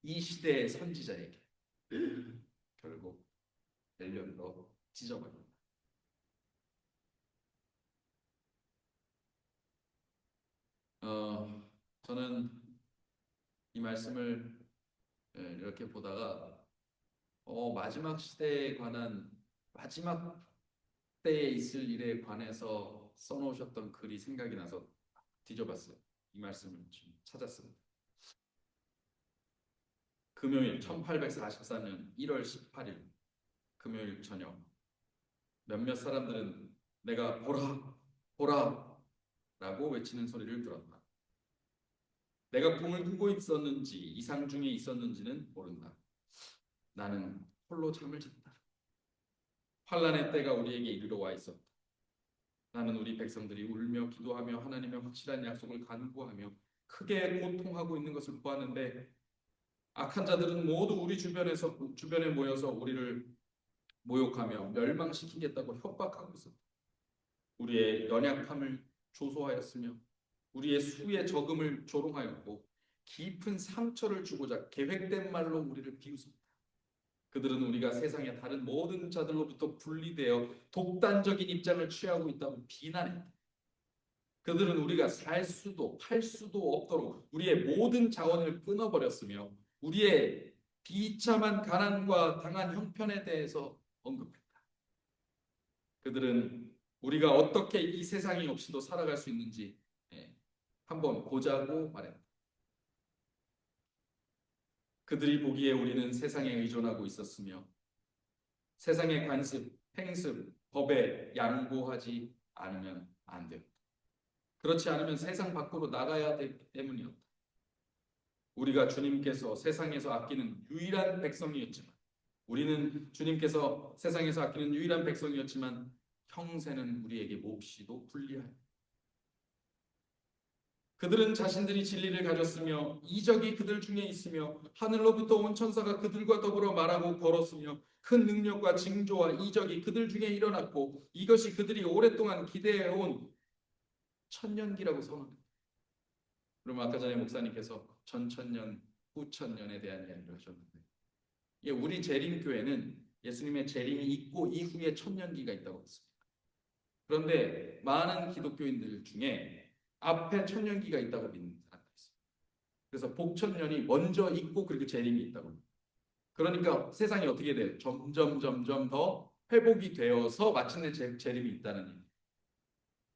이 시대의 선지자에게 결국 벨련으로 찢어버립니다. 저는 이 말씀을 이렇게 보다가 마지막 시대에 관한 마지막 때에 있을 일에 관해서 써놓으셨던 글이 생각이 나서 뒤져봤어요. 이 말씀을 좀 찾았습니다. 금요일 1844년 1월 18일 금요일 저녁 몇몇 사람들은 내가 보라 보라 라고 외치는 소리를 들었다. 내가 꿈을 꾸고 있었는지 이상 중에 있었는지는 모른다. 나는 홀로 잠을 잤다. 환란의 때가 우리에게 이르러 와 있었다. 나는 우리 백성들이 울며 기도하며 하나님의 확실한 약속을 간구하며 크게 고통하고 있는 것을 보았는데 악한 자들은 모두 우리 주변에 모여서 우리를 모욕하며 멸망시키겠다고 협박하고 있었다. 우리의 연약함을 조소하였으며 우리의 수의 적음을 조롱하였고 깊은 상처를 주고자 계획된 말로 우리를 비웃었다. 그들은 우리가 세상의 다른 모든 자들로부터 분리되어 독단적인 입장을 취하고 있다고 비난했다. 그들은 우리가 살 수도 팔 수도 없도록 우리의 모든 자원을 끊어버렸으며 우리의 비참한 가난과 당한 형편에 대해서 언급했다. 그들은 우리가 어떻게 이 세상이 없이도 살아갈 수 있는지 한번 보자고 말했다. 그들이 보기에 우리는 세상에 의존하고 있었으며 세상의 관습, 행습, 법에 양보하지 않으면 안 되었다. 그렇지 않으면 세상 밖으로 나가야 되기 때문이었다. 우리가 주님께서 세상에서 아끼는 유일한 백성이었지만 우리는 주님께서 세상에서 아끼는 유일한 백성이었지만 형세는 우리에게 몹시도 불리하였다. 그들은 자신들이 진리를 가졌으며 이적이 그들 중에 있으며 하늘로부터 온 천사가 그들과 더불어 말하고 걸었으며 큰 능력과 징조와 이적이 그들 중에 일어났고 이것이 그들이 오랫동안 기대해온 천년기라고 선언합니다. 그럼 아까 전에 목사님께서 전천년, 후천년에 대한 이야기를 하셨는데 예, 우리 재림교회는 예수님의 재림이 있고 이후에 천년기가 있다고 했습니다. 그런데 많은 기독교인들 중에 앞에 천년기가 있다고 믿는 사람들이 있어요. 그래서 복천년이 먼저 있고 그리고 재림이 있다고. 그러니까 세상이 어떻게 돼요? 점점 더 회복이 되어서 마침내 재림이 있다는 얘기.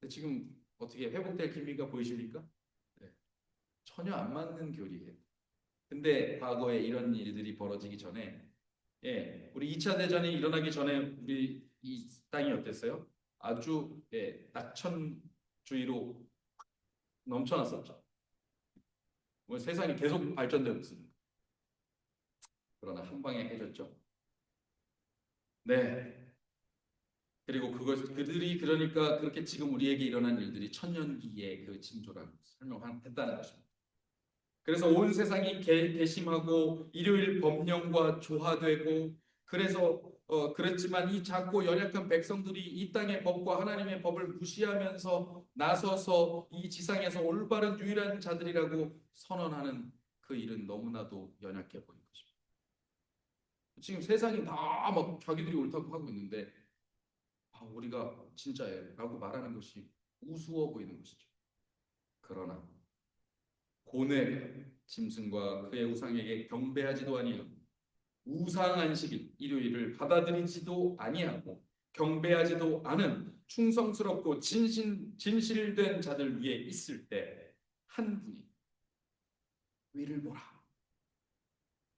근데 지금 어떻게 회복될 기미가 보이십니까? 네. 전혀 안 맞는 교리예요. 근데 과거에 이런 일들이 벌어지기 전에, 예, 우리 2차 대전이 일어나기 전에 우리 이 땅이 어땠어요? 아주 예, 낙천주의로 넘쳐났었죠. 뭐 세상이 계속 발전되고 있습니다. 그러나 한 방에 해졌죠. 네. 그리고 그들이 그러니까 그렇게 지금 우리에게 일어난 일들이 천년기의 그 징조라고 설명했다는 것입니다. 그래서 온 세상이 개심하고 일요일 법령과 조화되고 그래서 그랬지만 이 작고 연약한 백성들이 이 땅의 법과 하나님의 법을 무시하면서 나서서 이 지상에서 올바른 유일한 자들이라고 선언하는 그 일은 너무나도 연약해 보인 것입니다. 지금 세상이 다 막 자기들이 옳다고 하고 있는데 우리가 진짜예요라고 말하는 것이 우스워 보이는 것이죠. 그러나 고뇌 짐승과 그의 우상에게 경배하지도 아니하고 우상 안식일 일요일을 받아들이지도 아니하고 경배하지도 않은 충성스럽고 진실된 자들 위에 있을 때 한 분이 위를 보라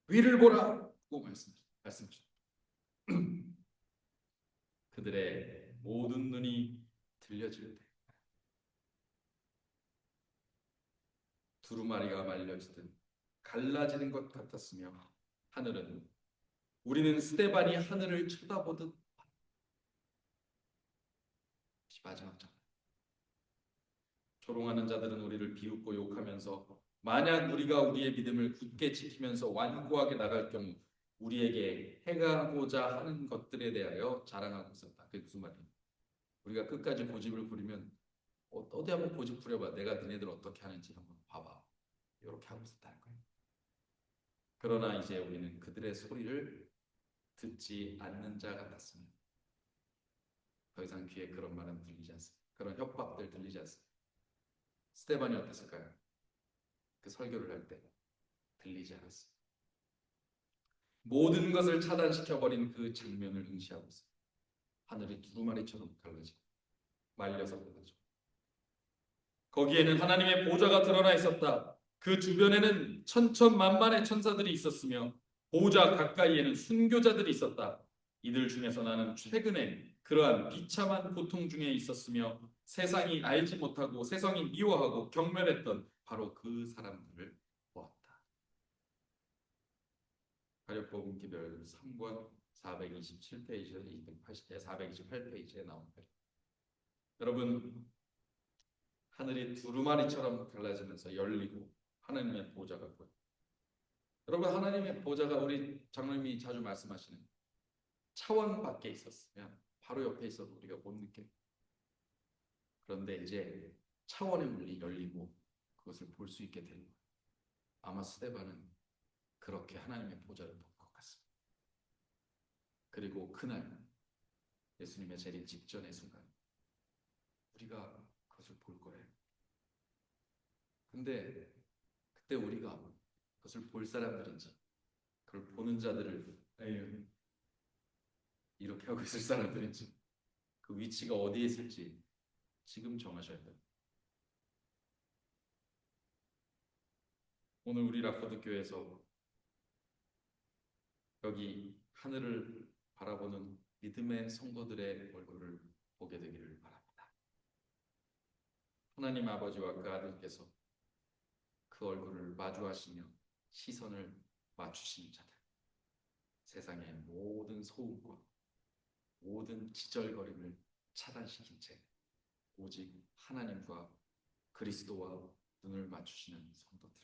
위를 보라고 말씀하셨습니다. 그들의 모든 눈이 들려질 때 두루마리가 말려지듯 갈라지는 것 같았으며 하늘은 우리는 스데반이 하늘을 쳐다보듯 마지막 장 조롱하는 자들은 우리를 비웃고 욕하면서 만약 우리가 우리의 믿음을 굳게 지키면서 완고하게 나갈 경우 우리에게 행하고자 하는 것들에 대하여 자랑하고 있었다. 그게 무슨 말이에요? 우리가 끝까지 고집을 부리면 어디 한번 고집 부려봐. 내가 너네들 어떻게 하는지 한번 봐봐. 이렇게 하고 있었다는 거예요. 그러나 이제 우리는 그들의 소리를 듣지 않는 자 같았습니다. 더 이상 귀에 그런 말은 들리지 않습니다. 그런 협박들 들리지 않습니다. 스테반이 어땠을까요? 그 설교를 할 때 들리지 않았습니다. 모든 것을 차단시켜버린 그 장면을 응시하고 있습니다. 하늘이 두루마리처럼 갈라지고 말려서 갈라져. 거기에는 하나님의 보좌가 드러나 있었다. 그 주변에는 천천만만의 천사들이 있었으며 보좌 가까이에는 순교자들이 있었다. 이들 중에서 나는 최근에 그러한 비참한 고통 중에 있었으며 세상이 알지 못하고 세상이 미워하고 경멸했던 바로 그 사람들을 보았다. 가룟복음 기별 3권 427페이지, 428페이지에 나옵니다. 여러분, 하늘이 두루마리처럼 갈라지면서 열리고 하나님의 보좌가 보여. 여러분, 하나님의 보좌가 우리 장로님이 자주 말씀하시는 차원 밖에 있었으면 바로 옆에 있어도 우리가 못 느껴요. 그런데 이제 차원의 문이 열리고 그것을 볼 수 있게 되는 거예요. 아마 스데반은 그렇게 하나님의 보좌를 본 것 같습니다. 그리고 그날 예수님의 재림 직전의 순간 우리가 그것을 볼 거예요. 근데 그때 우리가 그것을 볼 사람들인지 그걸 보는 자들을 에휴, 이렇게 하고 있을 사람들인지 그 위치가 어디에 있을지 지금 정하셔야 돼요. 오늘 우리 라포드 교회에서 여기 하늘을 바라보는 믿음의 성도들의 얼굴을 보게 되기를 바랍니다. 하나님 아버지와 그 아들께서 그 얼굴을 마주하시며 시선을 맞추신 자들, 세상의 모든 소음과 모든 기절거림을 차단시킨 채 오직 하나님과 그리스도와 눈을 맞추시는 성도들,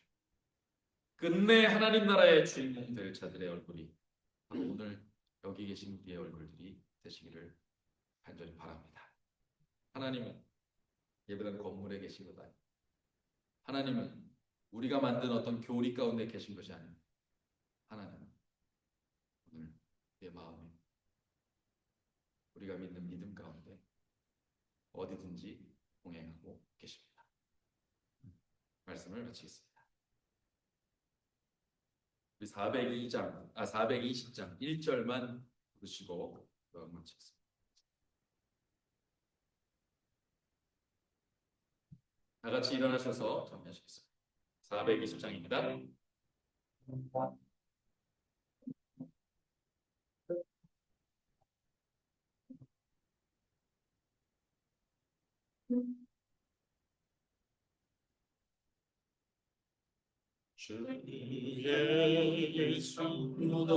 끝내 하나님 나라의 주인공 될 자들의 얼굴이 바로 오늘 여기 계신 우리의 얼굴들이 되시기를 간절히 바랍니다. 하나님은 예배당 건물에 계신 것 아닙니다. 하나님은 우리가 만든 어떤 교리 가운데 계신 것이 아닙니다. 하나님은 내 마음에 우리가 믿는 믿음 가운데 어디든지 동행하고 계십니다. 말씀을 마치겠습니다. 우리 420장 1절만 부르시고 마치겠습니다. 다 같이 일어나셔서 정리하시겠습니다. 420장입니다. 주의 예수보다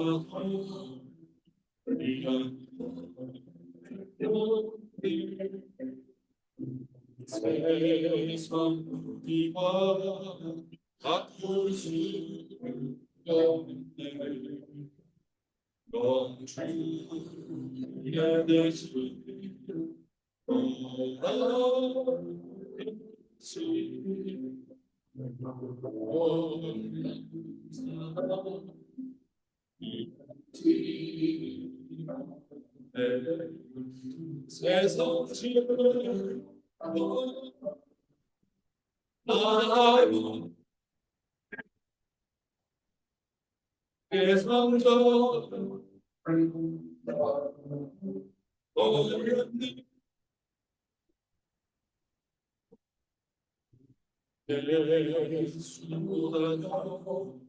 세상 우리와 바꾸시 넌주의 대신 세상 지을 나요 세상적 어렸니 예수하여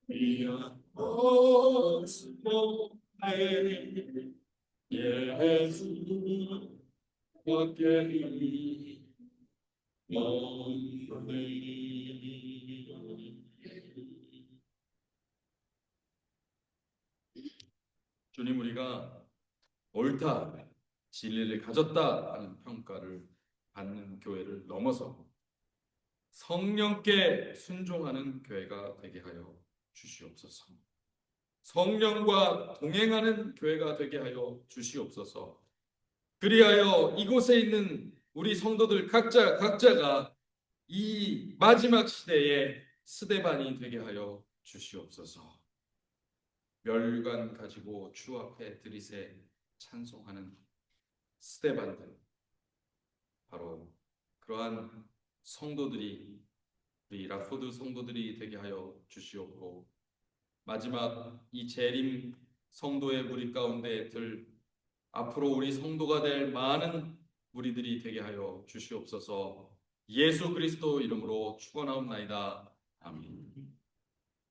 미안 없으네 예수 밖에 주님, 우리가 옳다, 진리를 가졌다 하는 평가를 받는 교회를 넘어서 성령께 순종하는 교회가 되게 하여 주시옵소서. 성령과 동행하는 교회가 되게 하여 주시옵소서. 그리하여 이곳에 있는 우리 성도들 각자가 이 마지막 시대에 스데반이 되게 하여 주시옵소서. 멸관 가지고 주 앞에 들이세 찬송하는 스데반들, 바로 그러한 성도들이, 우리 라포드 성도들이 되게 하여 주시옵고, 마지막 이 재림 성도의 무리 가운데 들 앞으로 우리 성도가 될 많은 무리들이 되게 하여 주시옵소서. 예수 그리스도 이름으로 축원하옵나이다. 아멘.